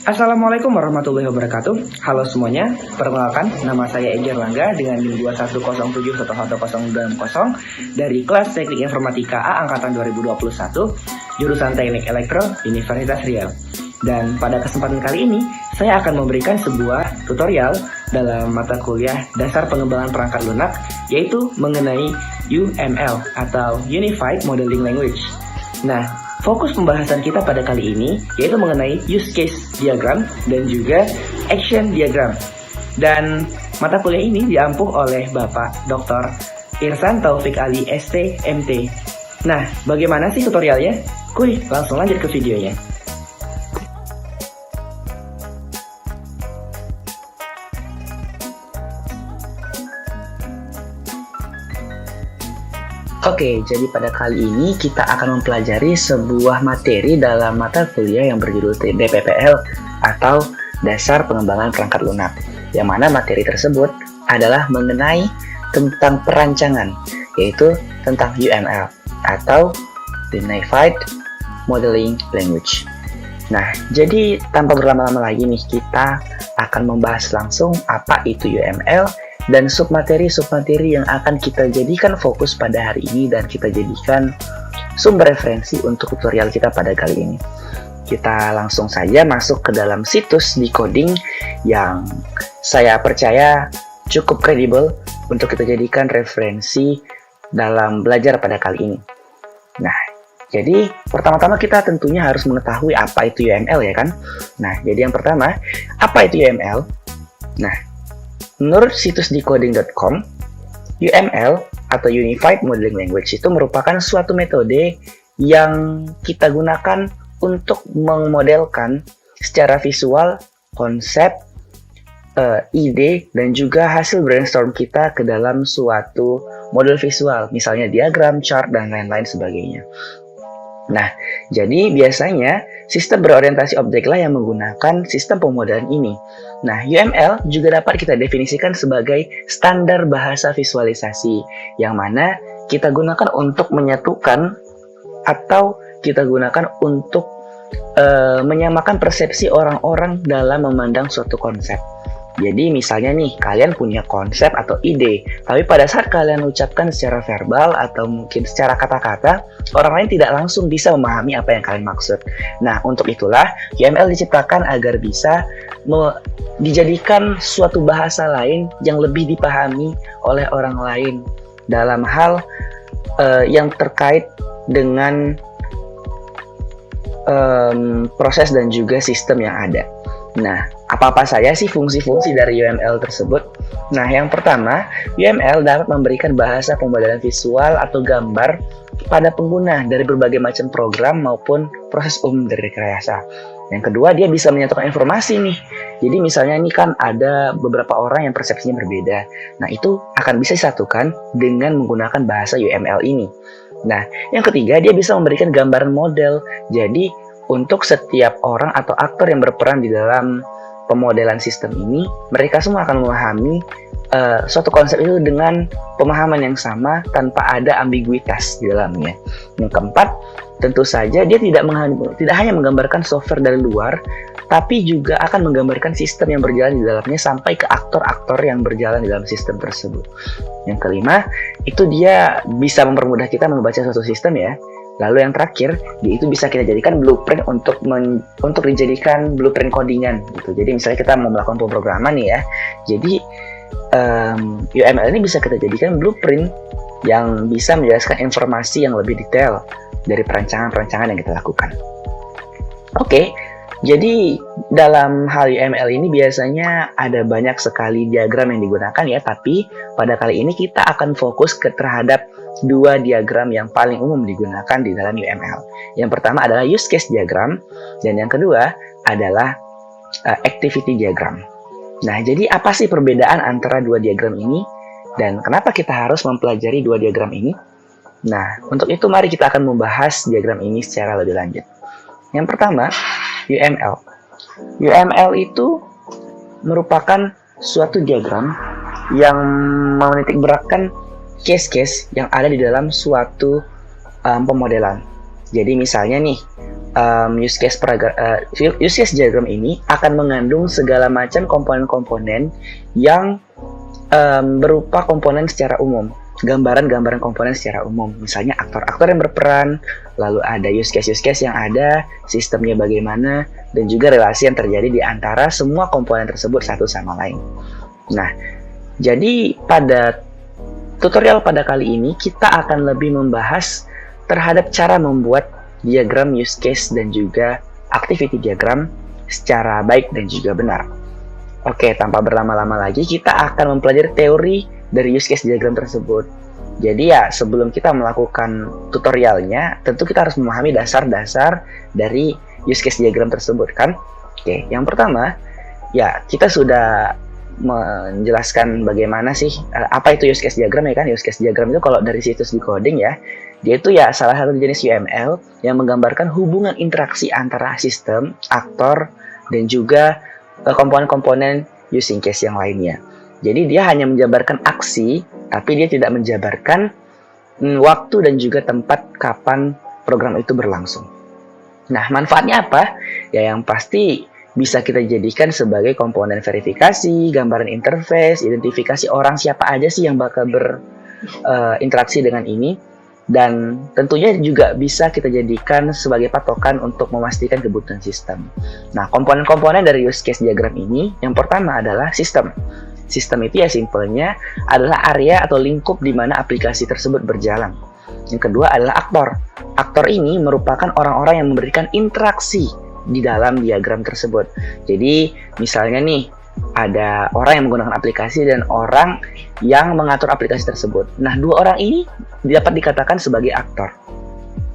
Assalamualaikum warahmatullahi wabarakatuh. Halo semuanya, perkenalkan nama saya Eger Langga dengan NIM 2107111090 dari kelas Teknik Informatika A angkatan 2021, jurusan Teknik Elektro, Universitas Riau. Dan pada kesempatan kali ini, saya akan memberikan sebuah tutorial dalam mata kuliah Dasar Pengembangan Perangkat Lunak, yaitu mengenai UML atau Unified Modeling Language. Nah, fokus pembahasan kita pada kali ini yaitu mengenai use case diagram dan juga action diagram. Dan mata kuliah ini diampuh oleh Bapak Dr. Irsan Taufik Ali ST MT. Nah, bagaimana sih tutorialnya? Kuy, langsung lanjut ke videonya. Oke, jadi pada kali ini kita akan mempelajari sebuah materi dalam mata kuliah yang berjudul DPPL atau Dasar Pengembangan Perangkat Lunak, yang mana materi tersebut adalah mengenai tentang perancangan, yaitu tentang UML atau Unified Modeling Language. Nah, jadi tanpa berlama-lama lagi nih, kita akan membahas langsung apa itu UML dan submateri-submateri yang akan kita jadikan fokus pada hari ini dan kita jadikan sumber referensi untuk tutorial kita pada kali ini. Kita langsung saja masuk ke dalam situs decoding yang saya percaya cukup kredibel untuk kita jadikan referensi dalam belajar pada kali ini. Nah, jadi pertama-tama kita tentunya harus mengetahui apa itu UML ya kan? Nah, jadi yang pertama, apa itu UML? Nah, menurut situs decoding.com, UML atau Unified Modeling Language itu merupakan suatu metode yang kita gunakan untuk memodelkan secara visual konsep, ide, dan juga hasil brainstorm kita ke dalam suatu model visual, misalnya diagram, chart, dan lain-lain sebagainya. Nah, jadi biasanya sistem berorientasi objek lah yang menggunakan sistem pemodelan ini. Nah, UML juga dapat kita definisikan sebagai standar bahasa visualisasi, yang mana kita gunakan untuk menyatukan atau kita gunakan untuk menyamakan persepsi orang-orang dalam memandang suatu konsep. Jadi misalnya nih, kalian punya konsep atau ide, tapi pada saat kalian ucapkan secara verbal atau mungkin secara kata-kata, orang lain tidak langsung bisa memahami apa yang kalian maksud. Nah, untuk itulah UML diciptakan agar bisa dijadikan suatu bahasa lain yang lebih dipahami oleh orang lain dalam hal yang terkait dengan proses dan juga sistem yang ada. Nah, apa-apa saja sih fungsi-fungsi dari UML tersebut? Nah, yang pertama, UML dapat memberikan bahasa pemodelan visual atau gambar pada pengguna dari berbagai macam program maupun proses umum dari rekayasa. Yang kedua, dia bisa menyatukan informasi nih. Jadi misalnya ini kan ada beberapa orang yang persepsinya berbeda. Nah, itu akan bisa disatukan dengan menggunakan bahasa UML ini. Nah, yang ketiga, dia bisa memberikan gambaran model. Jadi untuk setiap orang atau aktor yang berperan di dalam pemodelan sistem ini, mereka semua akan memahami suatu konsep itu dengan pemahaman yang sama tanpa ada ambiguitas di dalamnya. Yang keempat, tentu saja dia tidak hanya menggambarkan software dari luar, tapi juga akan menggambarkan sistem yang berjalan di dalamnya sampai ke aktor-aktor yang berjalan di dalam sistem tersebut. Yang kelima, itu dia bisa mempermudah kita membaca suatu sistem ya. Lalu yang terakhir, dia itu bisa kita jadikan blueprint untuk dijadikan blueprint codingan gitu. Jadi misalnya kita mau melakukan pemrograman nih ya. Jadi UML ini bisa kita jadikan blueprint yang bisa menjelaskan informasi yang lebih detail dari perancangan-perancangan yang kita lakukan. Oke, jadi dalam hal UML ini biasanya ada banyak sekali diagram yang digunakan ya. Tapi pada kali ini kita akan fokus terhadap dua diagram yang paling umum digunakan di dalam UML. Yang pertama adalah use case diagram, dan yang kedua adalah activity diagram. Nah, jadi apa sih perbedaan antara dua diagram ini, dan kenapa kita harus mempelajari dua diagram ini? Nah, untuk itu mari kita akan membahas diagram ini secara lebih lanjut. Yang pertama, UML. UML itu merupakan suatu diagram yang menitikberatkan case-case yang ada di dalam suatu pemodelan. Jadi misalnya nih, use case diagram ini akan mengandung segala macam komponen-komponen yang berupa komponen secara umum, gambaran-gambaran komponen secara umum, misalnya aktor-aktor yang berperan, lalu ada use case yang ada, sistemnya bagaimana, dan juga relasi yang terjadi di antara semua komponen tersebut satu sama lain. Nah, jadi pada tutorial pada kali ini kita akan lebih membahas terhadap cara membuat diagram use case dan juga activity diagram secara baik dan juga benar. Oke, tanpa berlama-lama lagi kita akan mempelajari teori dari use case diagram tersebut. Jadi ya, sebelum kita melakukan tutorialnya, tentu kita harus memahami dasar-dasar dari use case diagram tersebut kan. Oke, yang pertama, ya kita sudah menjelaskan bagaimana sih apa itu use case diagram ya kan. Use case diagram itu kalau dari situs Decoding ya, dia itu ya salah satu jenis UML yang menggambarkan hubungan interaksi antara sistem, aktor, dan juga komponen-komponen using case yang lainnya. Jadi dia hanya menjabarkan aksi, tapi dia tidak menjabarkan waktu dan juga tempat kapan program itu berlangsung. Nah, manfaatnya apa? Ya yang pasti bisa kita jadikan sebagai komponen verifikasi, gambaran interface, identifikasi orang siapa aja sih yang bakal berinteraksi dengan ini. Dan tentunya juga bisa kita jadikan sebagai patokan untuk memastikan kebutuhan sistem. Nah, komponen-komponen dari use case diagram ini, yang pertama adalah sistem. Sistem itu ya simpelnya adalah area atau lingkup di mana aplikasi tersebut berjalan. Yang kedua adalah aktor. Aktor ini merupakan orang-orang yang memberikan interaksi di dalam diagram tersebut. Jadi, misalnya nih, ada orang yang menggunakan aplikasi dan orang yang mengatur aplikasi tersebut. Nah, dua orang ini dapat dikatakan sebagai aktor.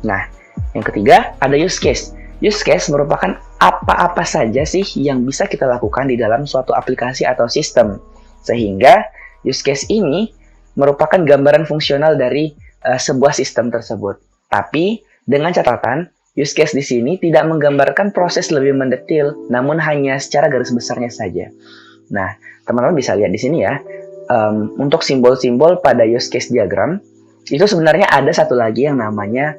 Nah, yang ketiga ada use case. Use case merupakan apa-apa saja sih yang bisa kita lakukan di dalam suatu aplikasi atau sistem. Sehingga use case ini merupakan gambaran fungsional dari sebuah sistem tersebut. Tapi dengan catatan, use case di sini tidak menggambarkan proses lebih mendetil, namun hanya secara garis besarnya saja. Nah, teman-teman bisa lihat di sini ya, untuk simbol-simbol pada use case diagram, itu sebenarnya ada satu lagi yang namanya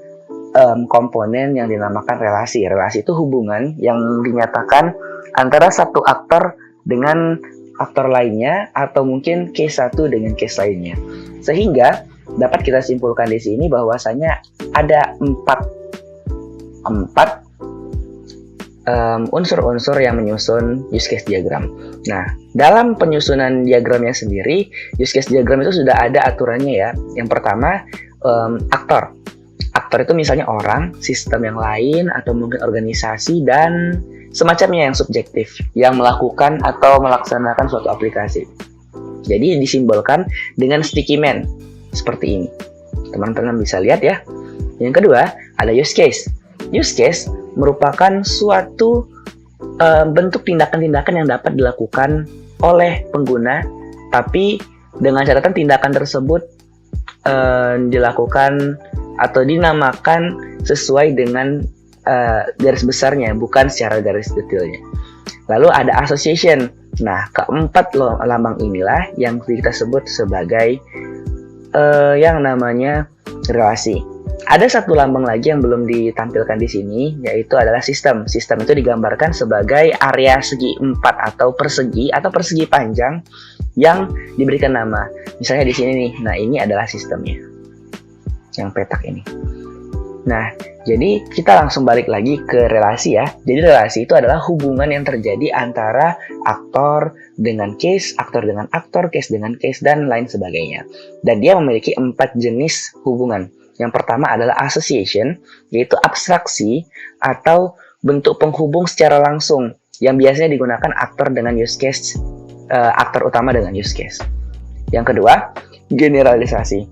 komponen yang dinamakan relasi. Relasi itu hubungan yang dinyatakan antara satu aktor dengan aktor lainnya, atau mungkin case satu dengan case lainnya. Sehingga dapat kita simpulkan di sini bahwasanya ada empat unsur-unsur yang menyusun use case diagram. Nah, dalam penyusunan diagramnya sendiri, use case diagram itu sudah ada aturannya ya. Yang pertama, aktor. Aktor itu misalnya orang, sistem yang lain, atau mungkin organisasi, dan semacamnya yang subjektif, yang melakukan atau melaksanakan suatu aplikasi. Jadi disimbolkan dengan sticky man, seperti ini. Teman-teman bisa lihat ya. Yang kedua, ada use case. Use case merupakan suatu bentuk tindakan-tindakan yang dapat dilakukan oleh pengguna, tapi dengan catatan tindakan tersebut dilakukan atau dinamakan sesuai dengan garis besarnya, bukan secara garis detailnya. Lalu ada association. Nah, keempat lambang inilah yang kita sebut sebagai yang namanya relasi. Ada satu lambang lagi yang belum ditampilkan di sini, yaitu adalah sistem. Sistem itu digambarkan sebagai area segi 4 atau persegi panjang yang diberikan nama. Misalnya di sini nih, nah ini adalah sistemnya, yang petak ini. Nah, jadi kita langsung balik lagi ke relasi ya. Jadi relasi itu adalah hubungan yang terjadi antara aktor dengan case, aktor dengan aktor, case dengan case, dan lain sebagainya. Dan dia memiliki 4 jenis hubungan. Yang pertama adalah association, yaitu abstraksi atau bentuk penghubung secara langsung yang biasanya digunakan aktor dengan use case, aktor utama dengan use case. Yang kedua, generalisasi.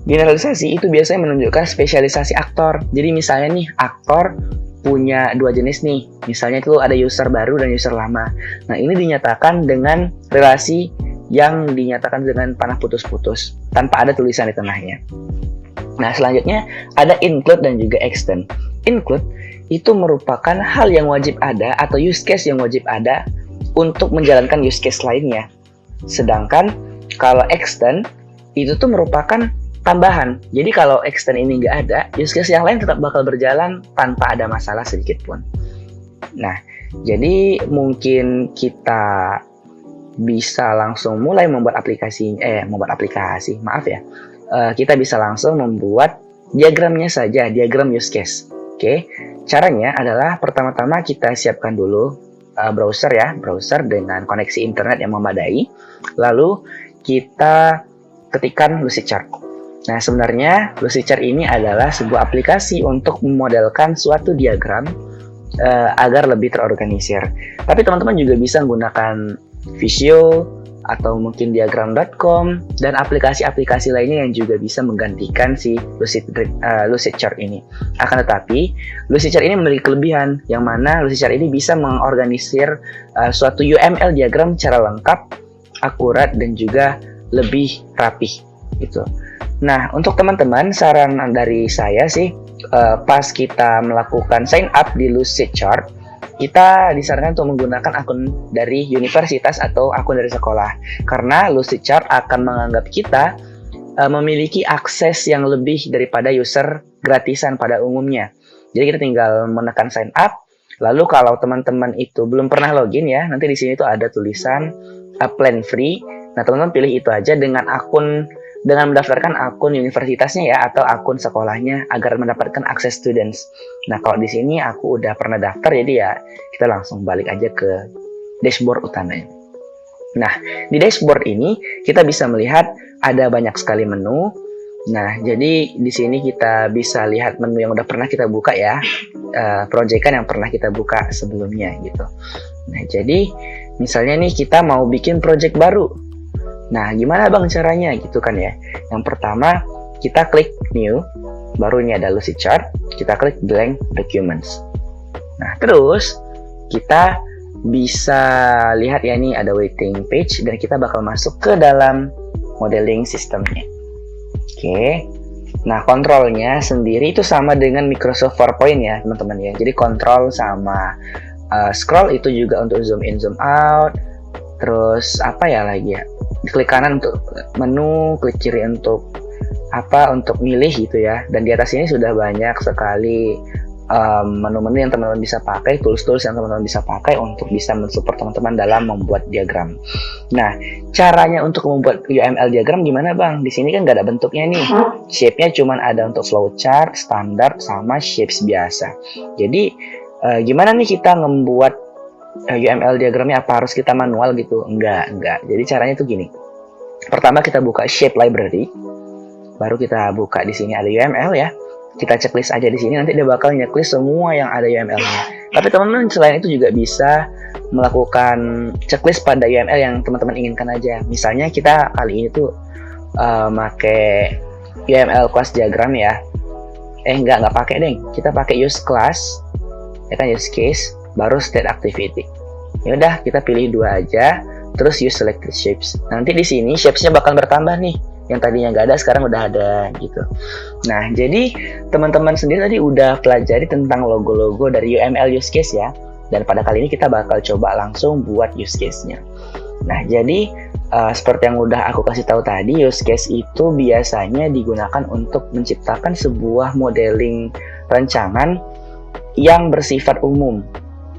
Generalisasi itu biasanya menunjukkan spesialisasi aktor. Jadi misalnya nih, aktor punya 2 jenis nih. Misalnya itu ada user baru dan user lama. Nah, ini dinyatakan dengan relasi yang dinyatakan dengan panah putus-putus, tanpa ada tulisan di tengahnya. Nah, selanjutnya ada include dan juga extend. Include itu merupakan hal yang wajib ada atau use case yang wajib ada untuk menjalankan use case lainnya. Sedangkan kalau extend itu tuh merupakan tambahan. Jadi kalau extend ini nggak ada, use case yang lain tetap bakal berjalan tanpa ada masalah sedikit pun. Nah, jadi mungkin kita bisa langsung mulai membuat aplikasi, maaf ya. Kita bisa langsung membuat diagramnya saja, diagram use case. Oke, caranya adalah pertama-tama kita siapkan dulu browser dengan koneksi internet yang memadai. Lalu kita ketikkan Lucidchart. Nah, sebenarnya Lucidchart ini adalah sebuah aplikasi untuk memodelkan suatu diagram agar lebih terorganisir. Tapi teman-teman juga bisa menggunakan Visio atau mungkin diagram.com dan aplikasi-aplikasi lainnya yang juga bisa menggantikan si Lucidchart ini. Akan tetapi, Lucidchart ini memiliki kelebihan yang mana Lucidchart ini bisa mengorganisir suatu UML diagram secara lengkap, akurat, dan juga lebih rapih gitu. Nah, untuk teman-teman, saran dari saya sih, pas kita melakukan sign up di Lucidchart, kita disarankan untuk menggunakan akun dari universitas atau akun dari sekolah. Karena Lucidchart akan menganggap kita memiliki akses yang lebih daripada user gratisan pada umumnya. Jadi kita tinggal menekan sign up, lalu kalau teman-teman itu belum pernah login ya, nanti di sini tuh ada tulisan plan free. Nah, teman-teman pilih itu aja dengan mendaftarkan akun universitasnya ya atau akun sekolahnya agar mendapatkan akses students. Nah, kalau di sini aku udah pernah daftar, jadi ya kita langsung balik aja ke dashboard utamanya. Nah, di dashboard ini kita bisa melihat ada banyak sekali menu. Nah, jadi di sini kita bisa lihat menu yang udah pernah kita buka ya, proyekan yang pernah kita buka sebelumnya gitu. Nah, jadi misalnya nih kita mau bikin project baru. Nah, gimana bang caranya gitu kan ya? Yang pertama, kita klik New, baru ini ada Lucidchart, kita klik Blank Documents. Nah, terus kita bisa lihat ya, nih ada waiting page dan kita bakal masuk ke dalam modeling sistemnya. Oke. Nah, kontrolnya sendiri itu sama dengan Microsoft PowerPoint ya, teman-teman ya. Jadi kontrol sama scroll itu juga untuk zoom in, zoom out. Terus apa ya lagi ya? Klik kanan untuk menu, klik kiri untuk milih gitu ya. Dan di atas ini sudah banyak sekali menu-menu yang teman-teman bisa pakai, tools-tools yang teman-teman bisa pakai untuk bisa mensupport teman-teman dalam membuat diagram. Nah, caranya untuk membuat UML diagram gimana bang? Di sini kan nggak ada bentuknya nih. Shape-nya cuma ada untuk flowchart, standar, sama shapes biasa. Jadi gimana nih kita membuat UML diagramnya? Apa harus kita manual gitu? Enggak. Jadi caranya tuh gini. Pertama kita buka shape library, baru kita buka di sini ada UML ya. Kita checklist aja di sini, nanti dia bakal checklist semua yang ada UML-nya. Tapi teman-teman selain itu juga bisa melakukan checklist pada UML yang teman-teman inginkan aja. Misalnya kita kali ini tuh pakai UML class diagram ya. Nggak pakai deh. Kita pakai use class, ya kan, use case, baru state activity. Ya udah, kita pilih dua aja, terus use selected shapes. Nanti di sini shapes-nya bakal bertambah nih. Yang tadinya nggak ada, sekarang udah ada gitu. Nah, jadi teman-teman sendiri tadi udah pelajari tentang logo-logo dari UML use case ya. Dan pada kali ini kita bakal coba langsung buat use case-nya. Nah, jadi seperti yang udah aku kasih tahu tadi, use case itu biasanya digunakan untuk menciptakan sebuah modeling rancangan yang bersifat umum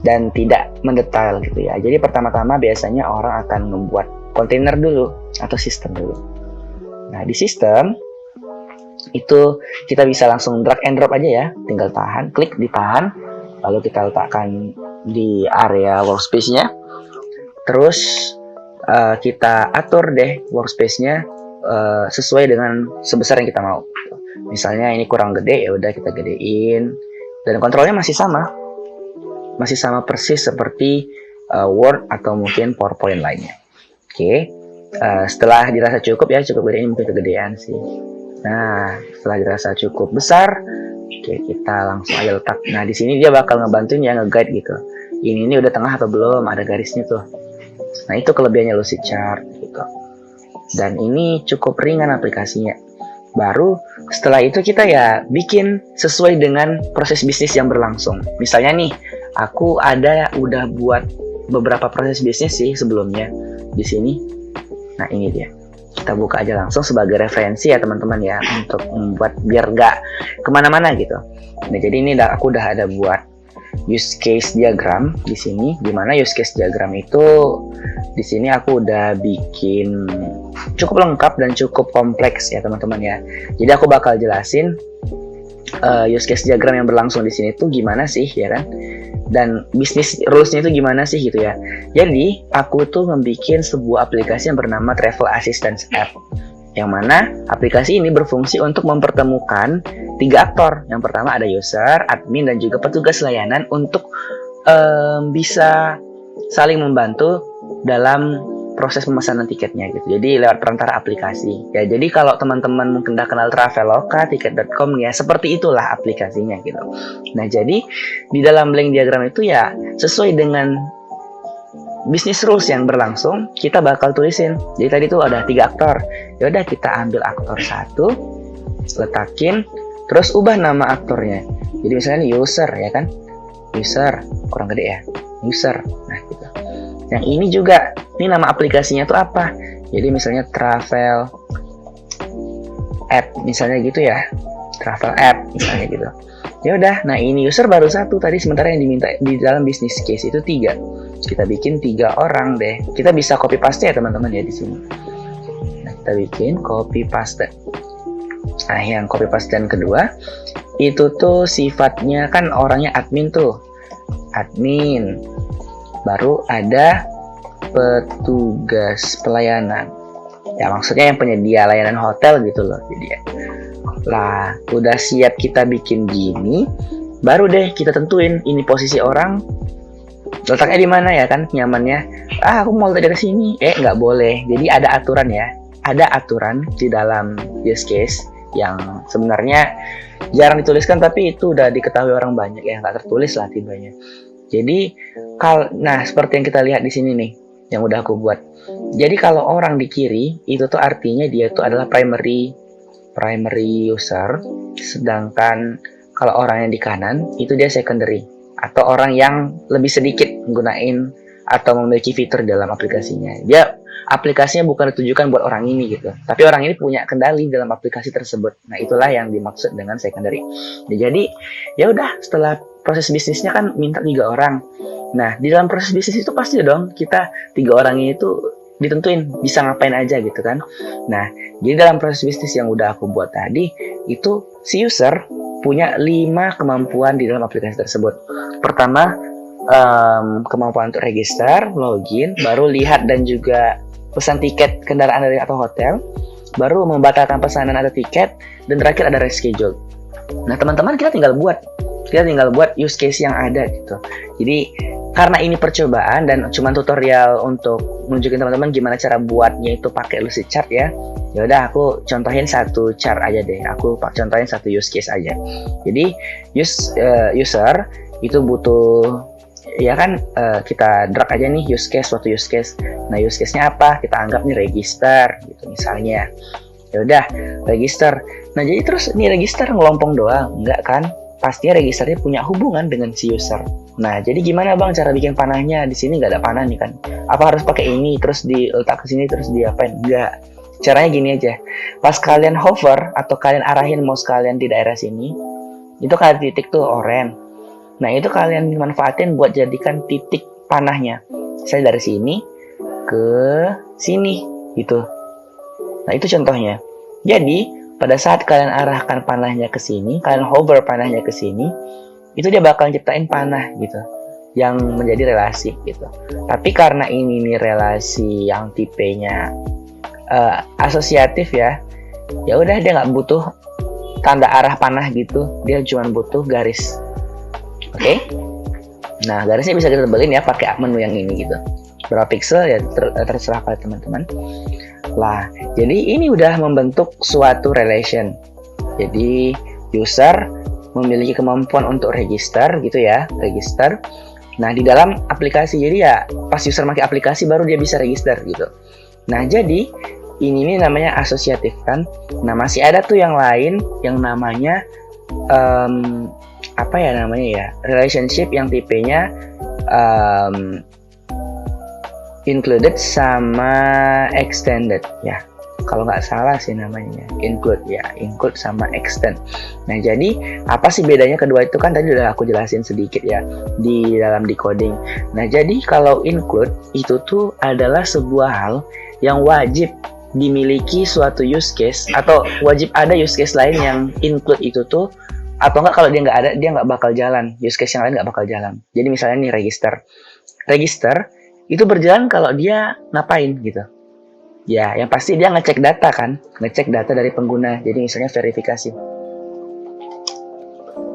dan tidak mendetail gitu ya. Jadi pertama-tama biasanya orang akan membuat kontainer dulu atau sistem dulu. Nah, di sistem itu kita bisa langsung drag and drop aja ya. Tinggal tahan, klik ditahan, lalu kita letakkan di area workspace-nya. Terus kita atur deh workspace-nya sesuai dengan sebesar yang kita mau. Misalnya ini kurang gede, ya udah kita gedein. Dan kontrolnya masih sama persis seperti Word atau mungkin PowerPoint lainnya. Oke. Setelah dirasa cukup ya, cukup gede, ini mungkin kegedean sih. Nah, setelah dirasa cukup besar, oke, kita langsung aja letak. Nah, di sini dia bakal ngebantuin ya, nge-guide gitu. Ini udah tengah atau belum, ada garisnya tuh. Nah, itu kelebihannya Lucidchart gitu. Dan ini cukup ringan aplikasinya. Baru setelah itu kita ya bikin sesuai dengan proses bisnis yang berlangsung. Misalnya nih, aku udah buat beberapa proses bisnis sih sebelumnya di sini. Nah, ini dia. kita buka aja langsung sebagai referensi ya teman-teman ya, untuk membuat biar nggak kemana-mana gitu. Nah jadi ini aku udah ada buat use case diagram di sini, dimana use case diagram itu di sini aku udah bikin cukup lengkap dan cukup kompleks ya teman-teman ya. Jadi aku bakal jelasin use case diagram yang berlangsung di sini tuh gimana sih ya kan, dan bisnis rules-nya itu gimana sih gitu ya. Jadi aku tuh membuat sebuah aplikasi yang bernama Travel Assistance App, yang mana aplikasi ini berfungsi untuk mempertemukan 3 aktor. Yang pertama ada user, admin, dan juga petugas layanan untuk bisa saling membantu dalam proses pemesanan tiketnya gitu. Jadi lewat perantara aplikasi. Ya, jadi kalau teman-teman mungkin udah kenal Traveloka, tiket.com ya, seperti itulah aplikasinya gitu. Nah, jadi di dalam blank diagram itu ya sesuai dengan bisnis rules yang berlangsung, kita bakal tulisin. Jadi tadi tuh ada 3 aktor. Ya udah kita ambil aktor 1, letakin, terus ubah nama aktornya. Jadi misalnya user ya kan? User, kurang gede ya. User. Nah, gitu. Yang ini juga, ini nama aplikasinya tuh apa? Jadi misalnya travel app misalnya gitu ya. Travel app misalnya gitu. Ya udah, nah ini user baru 1 tadi, sementara yang diminta di dalam business case itu 3. Kita bikin 3 orang deh. Kita bisa copy paste ya teman-teman ya di sini. Nah, kita bikin copy paste. Nah, yang copy paste dan kedua itu tuh sifatnya kan orangnya admin tuh. Admin. Baru ada petugas pelayanan. Ya maksudnya yang penyedia layanan hotel gitu loh. Jadi ya. Lah, udah siap kita bikin gini, baru deh kita tentuin ini posisi orang letaknya di mana ya kan, nyamannya. Aku mau letak dari sini. Nggak boleh. Jadi ada aturan ya. Ada aturan di dalam use case yang sebenarnya jarang dituliskan, tapi itu udah diketahui orang banyak ya, nggak tertulis lah tibanya. Jadi nah seperti yang kita lihat di sini nih, yang udah aku buat. Jadi kalau orang di kiri itu tuh artinya dia tuh adalah primary user, sedangkan kalau orang yang di kanan itu dia secondary, atau orang yang lebih sedikit menggunakan atau memiliki fitur dalam aplikasinya. Dia aplikasinya bukan ditujukan buat orang ini gitu, tapi orang ini punya kendali dalam aplikasi tersebut. Nah, itulah yang dimaksud dengan secondary. Jadi ya udah, setelah proses bisnisnya kan minta 3 orang. Nah, di dalam proses bisnis itu pasti dong kita 3 orang ini tuh ditentuin bisa ngapain aja gitu kan. Nah, jadi dalam proses bisnis yang udah aku buat tadi, itu si user punya 5 kemampuan di dalam aplikasi tersebut. Pertama, kemampuan untuk register, login, baru lihat dan juga pesan tiket kendaraan dari atau hotel, baru membatalkan pesanan atau tiket, dan terakhir ada reschedule. Nah, teman-teman kita tinggal buat use case yang ada gitu. Jadi karena ini percobaan dan cuma tutorial untuk nunjukin teman-teman gimana cara buatnya itu pakai Lucidchart ya. Ya udah, aku contohin 1 chart aja deh. Aku contohin 1 use case aja. Jadi user itu butuh ya kan, kita drag aja nih suatu use case. Nah, use case-nya apa? Kita anggap nih register gitu misalnya. Ya udah, register. Nah, jadi terus ini register ngelompong doang, enggak kan? Pastinya registernya punya hubungan dengan si user. Nah, jadi gimana bang cara bikin panahnya? Di sini nggak ada panah nih kan? Apa harus pakai ini terus diletak ke sini terus diapain? Enggak. Caranya gini aja. Pas kalian hover atau kalian arahin mouse kalian di daerah sini, itu kan titik tuh oranye. Nah, itu kalian manfaatin buat jadikan titik panahnya. Saya dari sini ke sini gitu. Nah, itu contohnya. Jadi pada saat kalian arahkan panahnya ke sini, kalian hover panahnya ke sini, itu dia bakal ciptain panah gitu, yang menjadi relasi gitu. Tapi karena ini relasi yang tipenya asosiatif ya udah dia nggak butuh tanda arah panah gitu, dia cuma butuh garis. Oke? Nah, garisnya bisa kita tebelin ya pakai menu yang ini gitu. Berapa pixel ya terserah pada teman-teman. Lah, jadi ini udah membentuk suatu relation. Jadi user memiliki kemampuan untuk register gitu ya, register. Nah, di dalam aplikasi, jadi ya pas user pakai aplikasi baru dia bisa register gitu. Nah, jadi ini namanya asosiatif kan. Nah, masih ada tuh yang lain yang namanya apa ya namanya ya, relationship yang tipenya included sama extended ya. Kalau nggak salah sih namanya include ya, include sama extend. Nah, jadi apa sih bedanya kedua itu, kan tadi udah aku jelasin sedikit ya di dalam decoding. Nah, jadi kalau include itu tuh adalah sebuah hal yang wajib dimiliki suatu use case, atau wajib ada use case lain yang include itu tuh, atau enggak kalau dia nggak ada, dia nggak bakal jalan, use case yang lain nggak bakal jalan. Jadi misalnya nih register itu berjalan kalau dia ngapain gitu ya, yang pasti dia ngecek data kan, ngecek data dari pengguna, jadi misalnya verifikasi.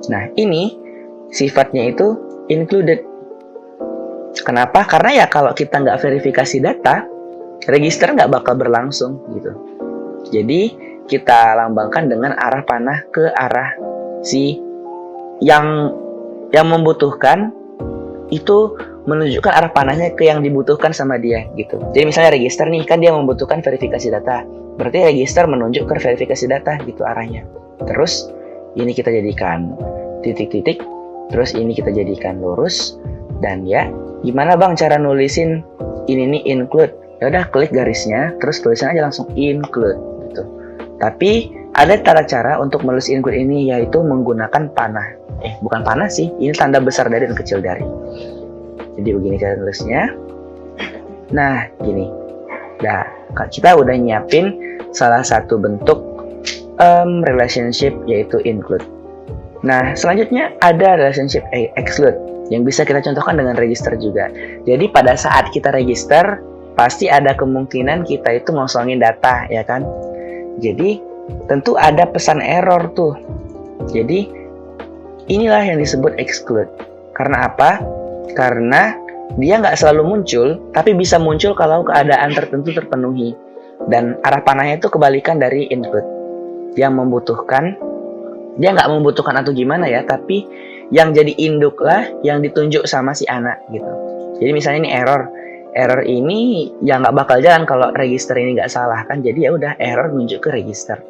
Nah, ini sifatnya itu included. Kenapa? Karena ya kalau kita nggak verifikasi data, register nggak bakal berlangsung gitu. Jadi kita lambangkan dengan arah panah ke arah si yang membutuhkan, itu menunjukkan arah panahnya ke yang dibutuhkan sama dia gitu. Jadi misalnya register nih, kan dia membutuhkan verifikasi data, berarti register menunjuk ke verifikasi data gitu arahnya. Terus ini kita jadikan titik-titik, terus ini kita jadikan lurus. Dan ya, gimana bang cara nulisin ini nih include? Ya udah, klik garisnya, terus tulisan aja langsung include gitu. Tapi ada cara untuk menulis include ini, yaitu menggunakan panah. Bukan panah sih, ini tanda besar dari dan kecil dari. Jadi begini cara nulisnya. Nah, gini. Nah, kita udah nyiapin salah satu bentuk relationship, yaitu include. Nah, selanjutnya ada relationship exclude yang bisa kita contohkan dengan register juga. Jadi pada saat kita register, pasti ada kemungkinan kita itu ngosongin data, ya kan? Jadi tentu ada pesan error tuh. Jadi inilah yang disebut exclude. Karena apa? Karena dia nggak selalu muncul, tapi bisa muncul kalau keadaan tertentu terpenuhi. Dan arah panahnya itu kebalikan dari include. Yang membutuhkan, dia nggak membutuhkan atau gimana ya, tapi yang jadi induk lah yang ditunjuk sama si anak gitu. Jadi misalnya ini error ini ya nggak bakal jalan kalau register ini nggak salah kan. Jadi ya udah, error menunjuk ke register.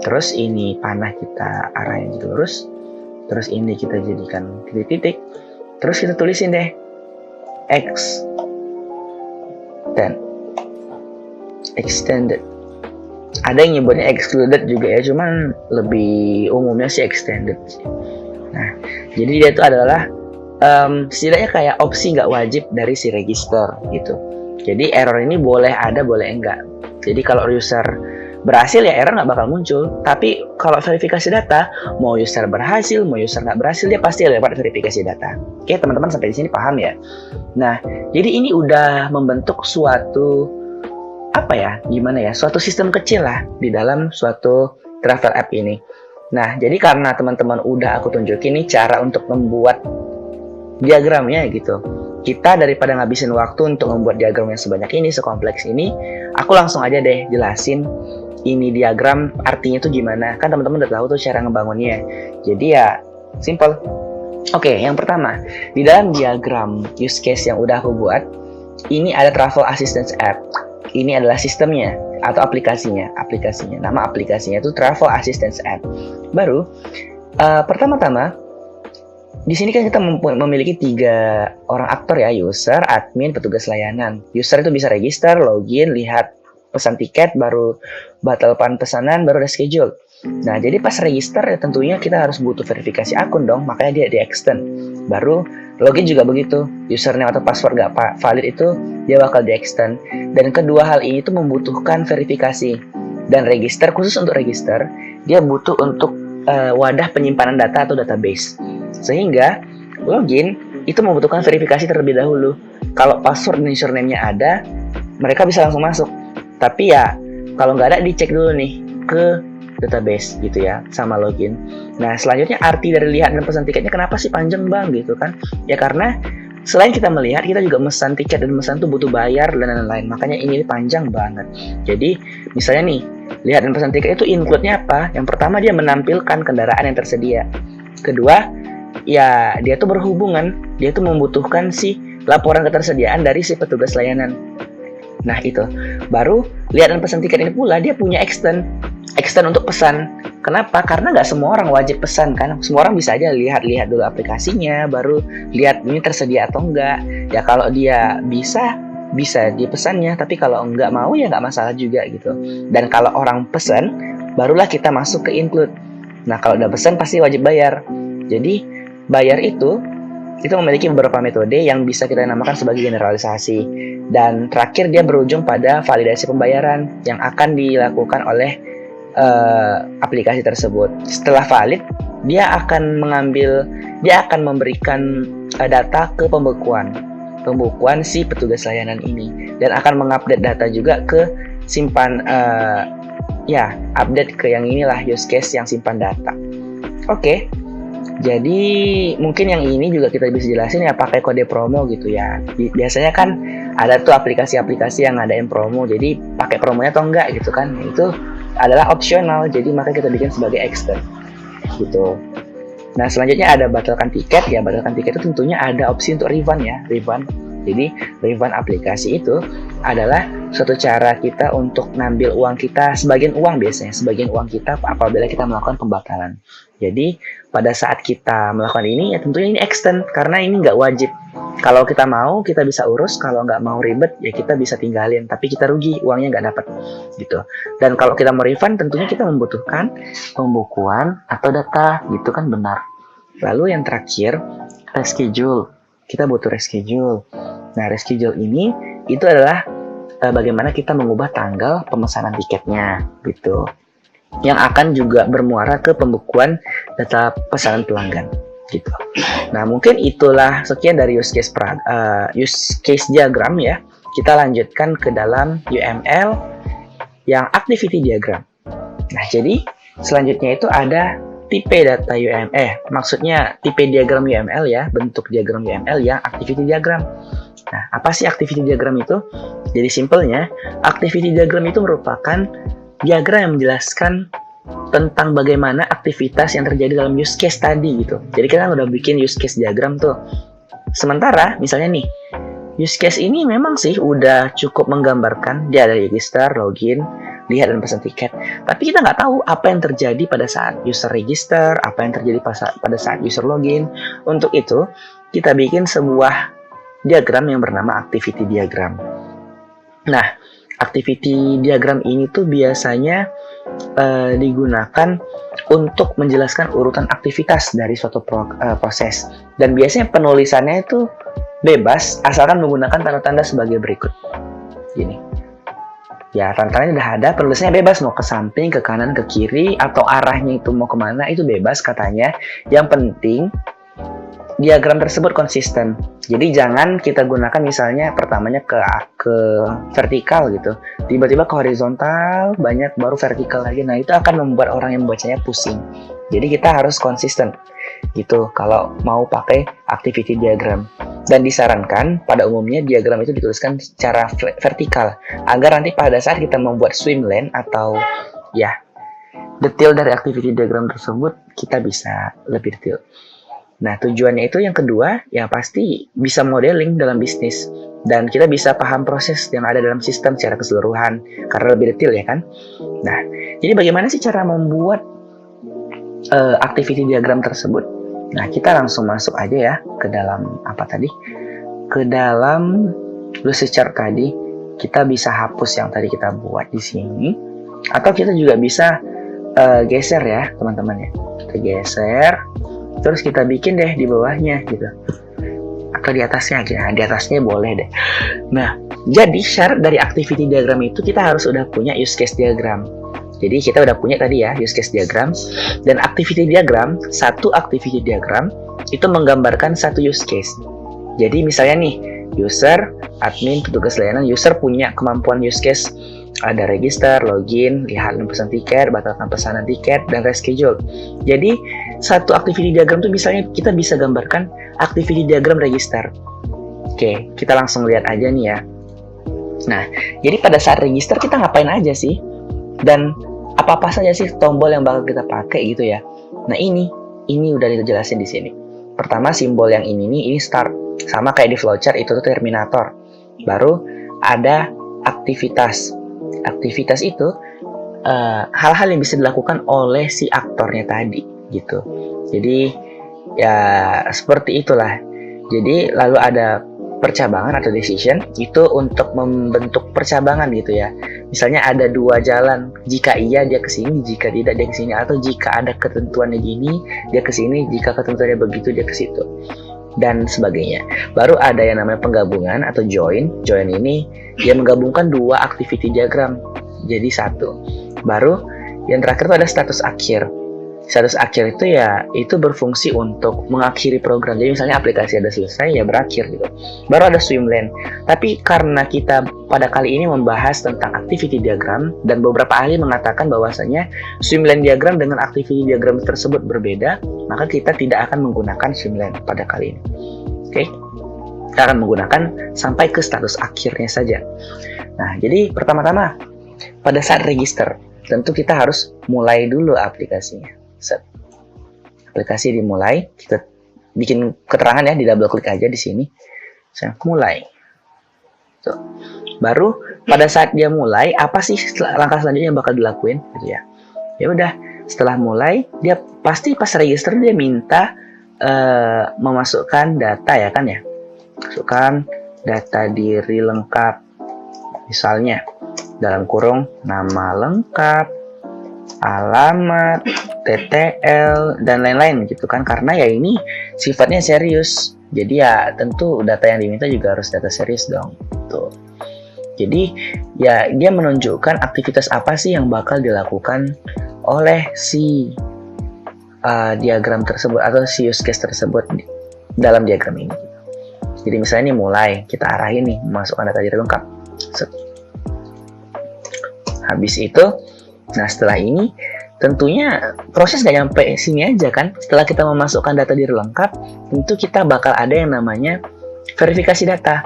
Terus ini panah kita arahin lurus. Terus ini kita jadikan titik-titik. Terus kita tulisin deh X dan extended. Ada yang nyebutnya excluded juga ya, cuman lebih umumnya sih extended sih. Nah, jadi dia itu adalah setidaknya kayak opsi nggak wajib dari si register gitu. Jadi error ini boleh ada, boleh enggak. Jadi kalau user berhasil ya error nggak bakal muncul. Tapi kalau verifikasi data, mau user berhasil, mau user nggak berhasil, dia pasti lewat verifikasi data. Oke, teman-teman sampai di sini paham ya? Nah, jadi ini udah membentuk suatu suatu sistem kecil lah di dalam suatu travel app ini. Nah, jadi karena teman-teman udah aku tunjukin nih cara untuk membuat diagramnya gitu. Kita daripada ngabisin waktu untuk membuat diagram yang sebanyak ini, sekompleks ini, aku langsung aja deh jelasin ini diagram artinya tuh gimana. Kan teman-teman udah tahu tuh cara ngebangunnya. Jadi ya simple. Oke, yang pertama, di dalam diagram use case yang udah aku buat, ini ada Travel Assistance App. Ini adalah sistemnya atau aplikasinya. Nama aplikasinya itu Travel Assistance App. Baru pertama-tama di sini kan kita memiliki 3 orang aktor ya, user, admin, petugas layanan. User itu bisa register, login, lihat pesan tiket, baru batalkan pesanan, baru ada schedule. Nah, jadi pas register ya tentunya kita harus butuh verifikasi akun dong, makanya dia di-extend. Baru login juga begitu, username atau password gak valid itu dia bakal di-extend. Dan kedua hal ini tuh membutuhkan verifikasi. Dan register, khusus untuk register, dia butuh untuk wadah penyimpanan data atau database. Sehingga login itu membutuhkan verifikasi terlebih dahulu. Kalau password dan username-nya ada, mereka bisa langsung masuk. Tapi ya kalau nggak ada, dicek dulu nih ke database gitu ya, sama login. Nah, selanjutnya arti dari lihat dan pesan tiketnya kenapa sih panjang bang gitu kan? Ya karena selain kita melihat, kita juga mesan tiket, dan mesan tuh butuh bayar dan lain-lain. Makanya ini panjang banget. Jadi misalnya nih, lihat dan pesan tiket itu include-nya apa? Yang pertama, dia menampilkan kendaraan yang tersedia. Kedua, ya dia tuh berhubungan, dia tuh membutuhkan si laporan ketersediaan dari si petugas layanan. Nah itu, baru lihat dan pesan tiket ini pula dia punya extend untuk pesan. Kenapa? Karena nggak semua orang wajib pesan kan. Semua orang bisa aja lihat dulu aplikasinya, baru lihat ini tersedia atau enggak. Ya kalau dia bisa, bisa dipesannya, tapi kalau nggak mau ya nggak masalah juga gitu. Dan kalau orang pesan, barulah kita masuk ke include. Nah, kalau udah pesan pasti wajib bayar. Jadi bayar itu memiliki beberapa metode yang bisa kita namakan sebagai generalisasi. Dan terakhir dia berujung pada validasi pembayaran yang akan dilakukan oleh aplikasi tersebut. Setelah valid, dia akan memberikan data ke pembekuan si petugas layanan ini, dan akan mengupdate data juga ke simpan update ke yang inilah use case yang simpan data. Oke. Jadi mungkin yang ini juga kita bisa jelasin ya pakai kode promo gitu ya. Biasanya kan ada tuh aplikasi-aplikasi yang ngadain promo, jadi pakai promonya atau enggak gitu kan. Itu adalah opsional, jadi maka kita bikin sebagai extend gitu. Nah, selanjutnya ada batalkan tiket. Ya, batalkan tiket itu tentunya ada opsi untuk refund ya, refund. Jadi, refund aplikasi itu adalah suatu cara kita untuk ngambil uang kita, sebagian uang kita apabila kita melakukan pembatalan. Jadi, pada saat kita melakukan ini, ya tentunya ini extend, karena ini nggak wajib. Kalau kita mau, kita bisa urus. Kalau nggak mau ribet, ya kita bisa tinggalin. Tapi kita rugi, uangnya nggak dapat. Gitu. Dan kalau kita mau refund, tentunya kita membutuhkan pembukuan atau data. Gitu kan benar. Lalu yang terakhir, reschedule. Kita butuh reschedule. Nah, reschedule ini itu adalah bagaimana kita mengubah tanggal pemesanan tiketnya, gitu. Yang akan juga bermuara ke pembekuan data pesanan pelanggan, gitu. Nah, mungkin itulah sekian dari use case diagram ya. Kita lanjutkan ke dalam UML yang activity diagram. Nah, jadi selanjutnya itu ada tipe data UML, maksudnya tipe diagram UML ya, bentuk diagram UML yang activity diagram. Nah, apa sih activity diagram itu? Jadi simpelnya, activity diagram itu merupakan diagram yang menjelaskan tentang bagaimana aktivitas yang terjadi dalam use case tadi gitu. Jadi kita udah bikin use case diagram tuh. Sementara misalnya nih, use case ini memang sih udah cukup menggambarkan dia ada register, login, lihat dan pesan tiket. Tapi kita nggak tahu apa yang terjadi pada saat user register, apa yang terjadi pada saat user login. Untuk itu, kita bikin sebuah diagram yang bernama activity diagram. Nah, activity diagram ini tuh biasanya digunakan untuk menjelaskan urutan aktivitas dari suatu proses. Dan biasanya penulisannya itu bebas, asalkan menggunakan tanda-tanda sebagai berikut. Gini. Ya, tanda-tandanya udah ada, penulisannya bebas, mau ke samping, ke kanan, ke kiri, atau arahnya itu mau kemana, itu bebas katanya. Yang penting, diagram tersebut konsisten. Jadi jangan kita gunakan misalnya pertamanya ke vertikal gitu, tiba-tiba ke horizontal banyak baru vertikal lagi. Nah, itu akan membuat orang yang membacanya pusing. Jadi kita harus konsisten gitu kalau mau pakai activity diagram. Dan disarankan pada umumnya diagram itu dituliskan secara vertikal agar nanti pada saat kita membuat swim lane atau ya detail dari activity diagram tersebut kita bisa lebih detail. Nah, tujuannya itu yang kedua, ya pasti bisa modeling dalam bisnis. Dan kita bisa paham proses yang ada dalam sistem secara keseluruhan, karena lebih detail ya kan. Nah, jadi bagaimana sih cara membuat activity diagram tersebut? Nah, kita langsung masuk aja ya ke dalam apa tadi? Ke dalam usage chart tadi, kita bisa hapus yang tadi kita buat di sini. Atau kita juga bisa geser ya teman-teman ya. Kita geser. Terus kita bikin deh di bawahnya gitu. Atau di atasnya aja. Nah, di atasnya boleh deh. Nah, jadi syarat dari activity diagram itu kita harus udah punya use case diagram. Jadi kita udah punya tadi ya use case diagram. Dan activity diagram, satu activity diagram itu menggambarkan satu use case. Jadi misalnya nih, user, admin, petugas layanan, user punya kemampuan use case. Ada register, login, lihat dan pesan tiket, batalkan pesanan tiket, dan reschedule. Jadi, satu activity diagram itu misalnya kita bisa gambarkan activity diagram register. Oke, kita langsung lihat aja nih ya. Nah, jadi pada saat register kita ngapain aja sih? Dan apa-apa saja sih tombol yang bakal kita pakai gitu ya. Nah, ini udah dijelasin di sini. Pertama, simbol yang ini start. Sama kayak di flowchart itu tuh terminator. Baru ada aktivitas. Aktivitas itu hal-hal yang bisa dilakukan oleh si aktornya tadi gitu. Jadi ya seperti itulah. Jadi lalu ada percabangan atau decision itu untuk membentuk percabangan gitu ya. Misalnya ada dua jalan, jika iya dia ke sini, jika tidak dia ke sini, atau jika ada ketentuannya gini dia ke sini, jika ketentuannya begitu dia ke situ, dan sebagainya. Baru ada yang namanya penggabungan atau join. Join ini dia menggabungkan dua activity diagram jadi satu. Baru yang terakhir itu ada status akhir. Status akhir itu ya itu berfungsi untuk mengakhiri program. Jadi misalnya aplikasi ada selesai ya berakhir gitu. Baru ada swimlane. Tapi karena kita pada kali ini membahas tentang activity diagram dan beberapa ahli mengatakan bahwasanya swimlane diagram dengan activity diagram tersebut berbeda, maka kita tidak akan menggunakan swimlane pada kali ini. Oke. Kita akan menggunakan sampai ke status akhirnya saja. Nah, jadi pertama-tama pada saat register, tentu kita harus mulai dulu aplikasinya. Aplikasi dimulai, kita bikin keterangan ya, di double klik aja di sini. Saya mulai. Tuh. Baru pada saat dia mulai, apa sih langkah selanjutnya yang bakal dilakuin gitu ya. Ya udah, setelah mulai, dia pasti pas register dia minta memasukkan data ya kan ya. Masukkan data diri lengkap. Misalnya dalam kurung nama lengkap, alamat, TTL, dan lain-lain gitu kan, karena ya ini sifatnya serius, jadi ya tentu data yang diminta juga harus data serius dong gitu. Jadi ya dia menunjukkan aktivitas apa sih yang bakal dilakukan oleh si diagram tersebut atau si use case tersebut dalam diagram ini. Jadi misalnya ini mulai kita arahin nih memasukkan data diri lengkap. Habis itu, nah setelah ini tentunya proses nggak nyampe sini aja kan. Setelah kita memasukkan data diri lengkap, tentu kita bakal ada yang namanya verifikasi data.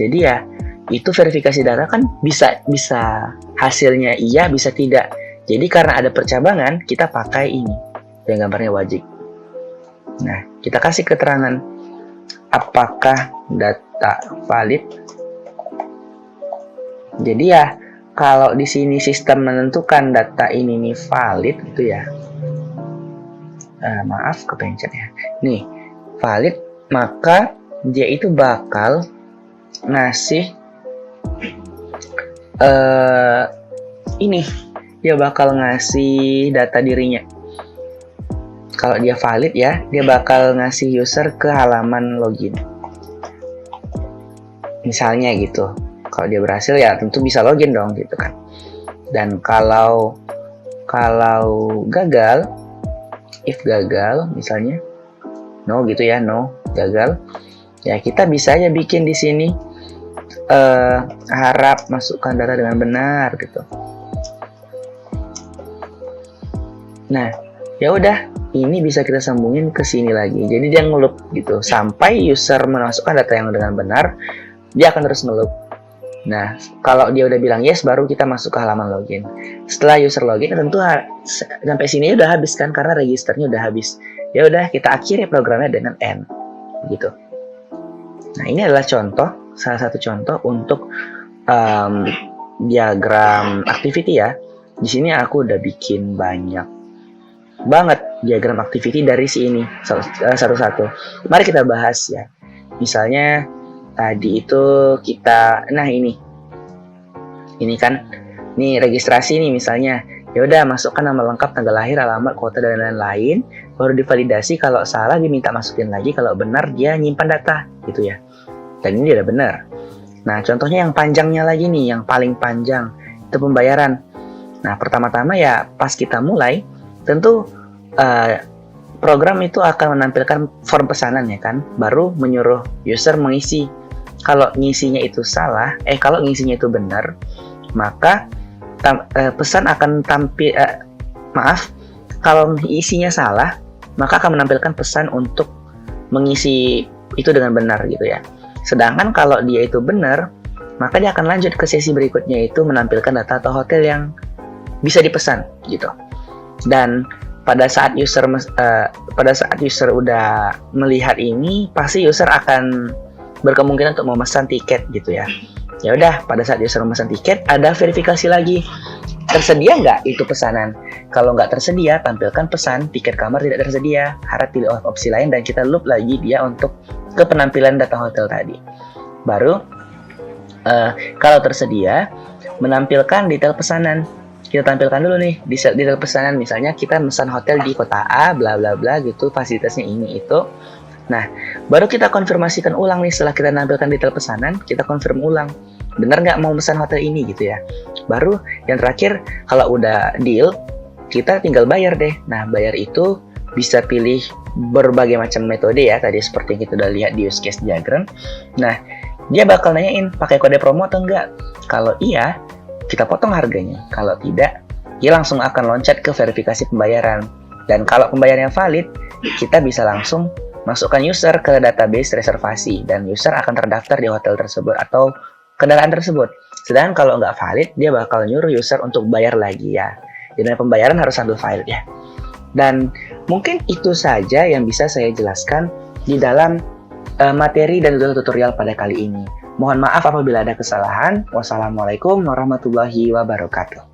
Jadi ya, itu verifikasi data kan bisa hasilnya iya, bisa tidak. Jadi karena ada percabangan, kita pakai ini yang gambarnya wajib. Nah, kita kasih keterangan apakah data valid. Jadi ya, kalau di sini sistem menentukan data ini nih valid gitu ya. Maaf kepencet ya. Nih, valid, maka dia itu bakal ngasih ini. Dia bakal ngasih data dirinya. Kalau dia valid ya, dia bakal ngasih user ke halaman login. Misalnya gitu. Kalau dia berhasil ya tentu bisa login dong gitu kan. Dan kalau gagal, if gagal misalnya no gitu ya, no gagal, ya kita bisa aja bikin di sini harap masukkan data dengan benar gitu. Nah, ya udah, ini bisa kita sambungin ke sini lagi. Jadi dia ngeloop gitu sampai user memasukkan data yang dengan benar, dia akan terus ngeloop. Nah, kalau dia udah bilang yes, baru kita masuk ke halaman login. Setelah user login, tentu sampai sini udah habis kan, karena registernya udah habis. Ya udah, kita akhiri programnya dengan end, gitu. Nah, ini adalah contoh, salah satu contoh untuk diagram activity ya. Di sini aku udah bikin banyak banget diagram activity dari sini satu-satu. Mari kita bahas ya. Misalnya tadi itu kita, nah ini kan, nih registrasi nih misalnya, ya udah masukkan nama lengkap, tanggal lahir, alamat, kota dan lain-lain, baru divalidasi. Kalau salah diminta masukin lagi, kalau benar dia nyimpan data gitu ya. Dan ini udah benar. Nah contohnya yang panjangnya lagi nih, yang paling panjang itu pembayaran. Nah pertama-tama ya pas kita mulai, tentu program itu akan menampilkan form pesanan ya kan, baru menyuruh user mengisi. Kalau ngisinya itu salah, kalau ngisinya itu benar, maka pesan akan tampil, kalau isinya salah, maka akan menampilkan pesan untuk mengisi itu dengan benar gitu ya. Sedangkan kalau dia itu benar, maka dia akan lanjut ke sesi berikutnya, itu menampilkan data atau hotel yang bisa dipesan gitu. Dan pada saat user udah melihat ini, pasti user akan berkemungkinan untuk memesan tiket gitu ya. Ya udah, pada saat user memesan tiket, ada verifikasi lagi. Tersedia nggak itu pesanan? Kalau nggak tersedia, tampilkan pesan tiket kamar tidak tersedia. Harap pilih opsi lain dan kita loop lagi dia untuk ke penampilan data hotel tadi. Baru kalau tersedia, menampilkan detail pesanan. Kita tampilkan dulu nih detail pesanan, misalnya kita pesan hotel di kota A, bla bla bla gitu, fasilitasnya ini itu. Nah, baru kita konfirmasikan ulang nih setelah kita tampilkan detail pesanan, kita confirm ulang. Bener nggak mau pesan hotel ini gitu ya. Baru yang terakhir, kalau udah deal, kita tinggal bayar deh. Nah, bayar itu bisa pilih berbagai macam metode ya, tadi seperti yang kita udah lihat di use case diagram. Nah, dia bakal nanyain pakai kode promo atau enggak. Kalau iya, kita potong harganya. Kalau tidak, dia langsung akan loncat ke verifikasi pembayaran. Dan kalau pembayarannya valid, kita bisa langsung masukkan user ke database reservasi dan user akan terdaftar di hotel tersebut atau kendaraan tersebut. Sedangkan kalau nggak valid, dia bakal nyuruh user untuk bayar lagi ya. Jadi pembayaran harus sambil valid ya. Dan mungkin itu saja yang bisa saya jelaskan di dalam materi dan tutorial pada kali ini. Mohon maaf apabila ada kesalahan. Wassalamualaikum warahmatullahi wabarakatuh.